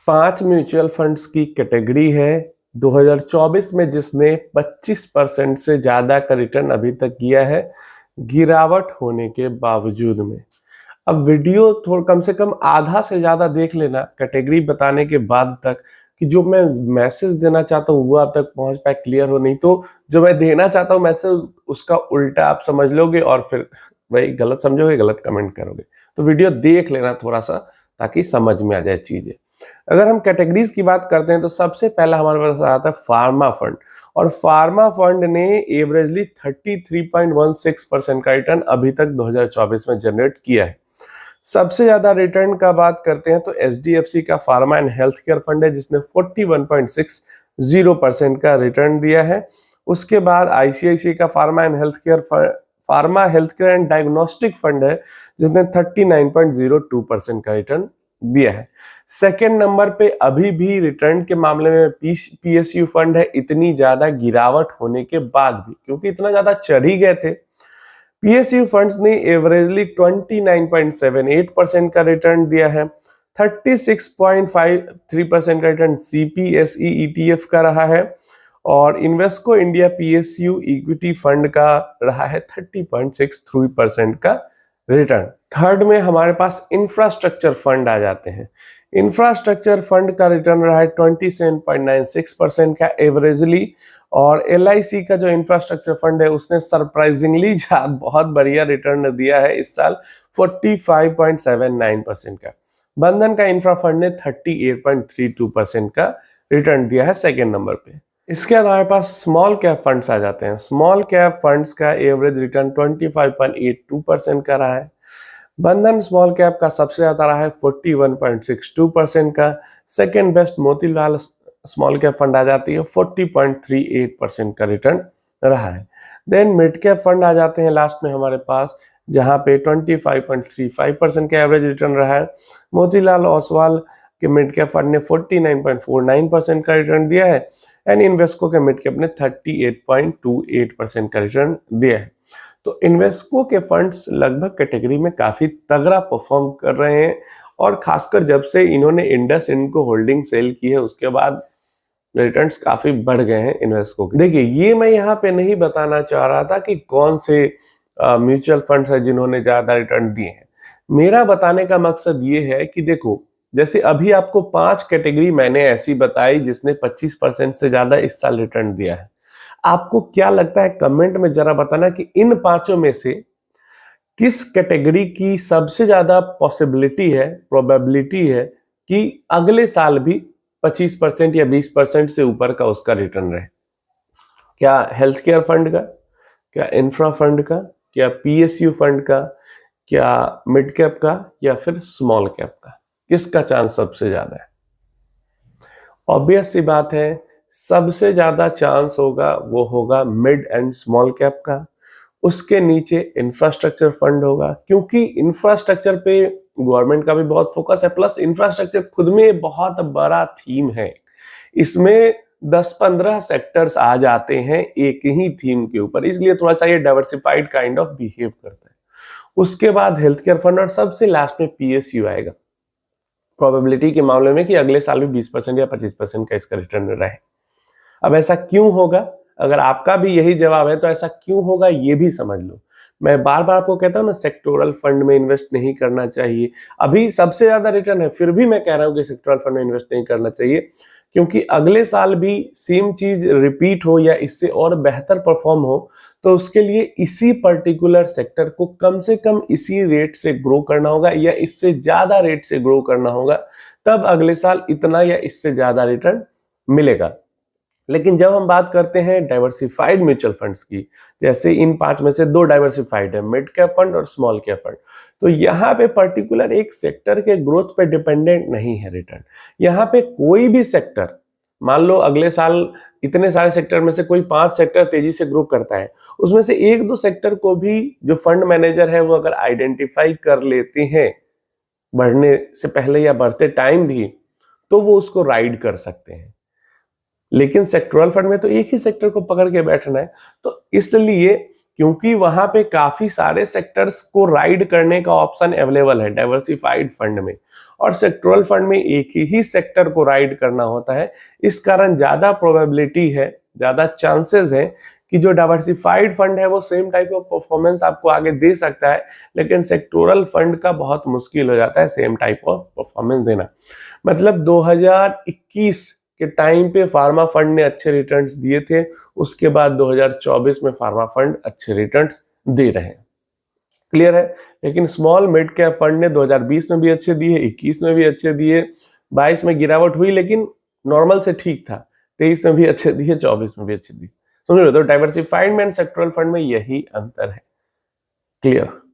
5 mutual funds की category है 2024 में जिसने 25% से ज्यादा का रिटर्न अभी तक किया है गिरावट होने के बावजूद में। अब वीडियो थोड़ा कम से कम आधा से ज्यादा देख लेना कैटेगरी बताने के बाद तक कि जो मैं मैसेज देना चाहता हूँ वो आप तक पहुंच पाए, क्लियर हो। नहीं तो जो मैं देना चाहता हूँ मैसेज उसका उल्टा आप समझ लोगे और फिर वही गलत समझोगे, गलत कमेंट करोगे। तो वीडियो देख लेना थोड़ा सा ताकि समझ में आ जाए चीजें। अगर हम कैटेगरीज की बात करते हैं तो सबसे पहला हमारे पास आता है फार्मा फंड, और फार्मा फंड ने एवरेजली 33.16% का रिटर्न अभी तक 2024 में जनरेट किया है। सबसे ज्यादा रिटर्न का बात करते हैं तो एचडीएफसी का pharma and health care fund है जिसने 41.60% का रिटर्न दिया है। उसके बाद आईसीआईसीआई का pharma health care and diagnostic fund है जिसने 39.02% का रिटर्न दिया है। सेकेंड नंबर पे अभी भी रिटर्न के मामले में पीएसयू फंड है, इतनी ज्यादा गिरावट होने के बाद भी, क्योंककि इतना ज्यादा चढ़ ही गए थे। पीएसयू फंड्स ने एवरेजली 29.78% का रिटर्न दिया है। 36.53% का रिटर्न सीपीएसई ईटीएफ का रहा है और Invesco India PSU equity fund का रहा है 30.63% का रिटर्न। थर्ड में हमारे पास इंफ्रास्ट्रक्चर फंड आ जाते हैं। इंफ्रास्ट्रक्चर फंड का रिटर्न रहा है 27.96% का एवरेजली, और एलआईसी का जो इंफ्रास्ट्रक्चर फंड है उसने सरप्राइजिंगली बहुत बढ़िया रिटर्न दिया है इस साल 45.79% का। बंधन का इंफ्रा फंड ने 38.32% का रिटर्न दिया है सेकेंड नंबर पे। इसके बाद हमारे पास स्मॉल कैप फंड्स आ जाते हैं। स्मॉल कैप फंड्स का एवरेज रिटर्न 25.82% का रहा है। बंधन स्मॉल कैप का सबसे ज्यादा रहा है 41.62% का। Second best Motilal small cap fund आ जाती है, 40.38% का रिटर्न रहा है। देन मिड कैप फंड आ जाते हैं लास्ट में हमारे पास, जहां पे 25.35% का एवरेज रिटर्न रहा है। मोतीलाल ओसवाल के मिड कैप फंड ने 49.49% का रिटर्न दिया है एंड इन्वेस्को के मिड कैप ने 38.28% का रिटर्न दिया है। तो इन्वेस्को के फंड्स लगभग कैटेगरी में काफी तगड़ा परफॉर्म कर रहे हैं, और खासकर जब से इन्होंने इंडस इंड को होल्डिंग सेल की है उसके बाद रिटर्न्स काफी बढ़ गए हैं इन्वेस्को के। देखिए, ये मैं यहाँ पे नहीं बताना चाह रहा था कि कौन से म्यूचुअल फंड्स है जिन्होंने ज्यादा रिटर्न दिए हैं। मेरा बताने का मकसद ये है कि देखो, जैसे अभी आपको 5 कैटेगरी मैंने ऐसी बताई जिसने 25% से ज्यादा इस साल रिटर्न दिया है। आपको क्या लगता है कमेंट में जरा बताना कि इन पांचों में से किस कैटेगरी की सबसे ज्यादा पॉसिबिलिटी है, प्रोबेबिलिटी है कि अगले साल भी 25% या 20% से ऊपर का उसका रिटर्न रहे। क्या हेल्थ केयर फंड का, क्या इंफ्रा फंड का, क्या पीएसयू फंड का, क्या मिड कैप का, या फिर स्मॉल कैप का? किसका चांस सबसे ज्यादा है? ऑब्वियस सी बात है, सबसे ज्यादा चांस होगा वो होगा मिड एंड स्मॉल कैप का। उसके नीचे इंफ्रास्ट्रक्चर फंड होगा, क्योंकि इंफ्रास्ट्रक्चर पे गवर्नमेंट का भी बहुत फोकस है, प्लस इंफ्रास्ट्रक्चर खुद में बहुत बड़ा थीम है। इसमें 10-15 सेक्टर्स आ जाते हैं एक ही थीम के ऊपर, इसलिए थोड़ा सा ये डाइवर्सिफाइड काइंड ऑफ बिहेव करता है। उसके बाद हेल्थ केयर फंड और सबसे लास्ट में पीएसयू आएगा, प्रोबेबिलिटी के मामले में कि अगले साल भी 20% या 25% का इसका रिटर्न रहे। अब ऐसा क्यों होगा? अगर आपका भी यही जवाब है तो ऐसा क्यों होगा ये भी समझ लो। मैं बार बार आपको कहता हूं ना, सेक्टोरल फंड में इन्वेस्ट नहीं करना चाहिए। अभी सबसे ज्यादा रिटर्न है, फिर भी मैं कह रहा हूं कि सेक्टोरल फंड में इन्वेस्ट नहीं करना चाहिए, क्योंकि अगले साल भी सेम चीज रिपीट हो या इससे और बेहतर परफॉर्म हो तो उसके लिए इसी पर्टिकुलर सेक्टर को कम से कम इसी रेट से ग्रो करना होगा या इससे ज्यादा रेट से ग्रो करना होगा, तब अगले साल इतना या इससे ज्यादा रिटर्न मिलेगा। लेकिन जब हम बात करते हैं डाइवर्सिफाइड म्यूचुअल फंड्स की, जैसे इन 5 में से 2 डाइवर्सिफाइड है, मिड कैप फंड और स्मॉल कैप फंड, तो यहाँ पे पर्टिकुलर एक सेक्टर के ग्रोथ पे डिपेंडेंट नहीं है रिटर्न। यहाँ पे कोई भी सेक्टर, मान लो अगले साल इतने सारे सेक्टर में से कोई 5 सेक्टर तेजी से ग्रो करता है, उसमें से 1-2 सेक्टर को भी जो फंड मैनेजर है वो अगर आइडेंटिफाई कर लेते हैं बढ़ने से पहले या बढ़ते टाइम भी, तो वो उसको राइड कर सकते हैं। लेकिन सेक्टोरल फंड में तो एक ही सेक्टर को पकड़ के बैठना है, तो इसलिए क्योंकि वहां पे काफी सारे सेक्टर्स को राइड करने का ऑप्शन अवेलेबल है डाइवर्सिफाइड फंड में, और सेक्टोरल फंड में एक ही सेक्टर को राइड करना होता है। इस कारण ज्यादा प्रोबेबिलिटी है, ज्यादा चांसेस है कि जो डाइवर्सिफाइड फंड है वो सेम टाइप ऑफ परफॉर्मेंस आपको आगे दे सकता है, लेकिन सेक्टोरल फंड का बहुत मुश्किल हो जाता है सेम टाइप ऑफ परफॉर्मेंस देना। मतलब 2021 के टाइम पे फार्मा फंड ने अच्छे रिटर्न्स दिए थे, उसके बाद 2024 में फार्मा फंड अच्छे रिटर्न्स दे रहे हैं। क्लियर है? लेकिन स्मॉल मिड कैप फंड ने 2020 में भी अच्छे दिए, 21 में भी अच्छे दिए, 22 में गिरावट हुई लेकिन नॉर्मल से ठीक था, 23 में भी अच्छे दिए, 24 में भी अच्छे दिए। समझ रहे हो? तो डाइवर्सिफाइड में एंड सेक्टोरल फंड में यही अंतर है। क्लियर?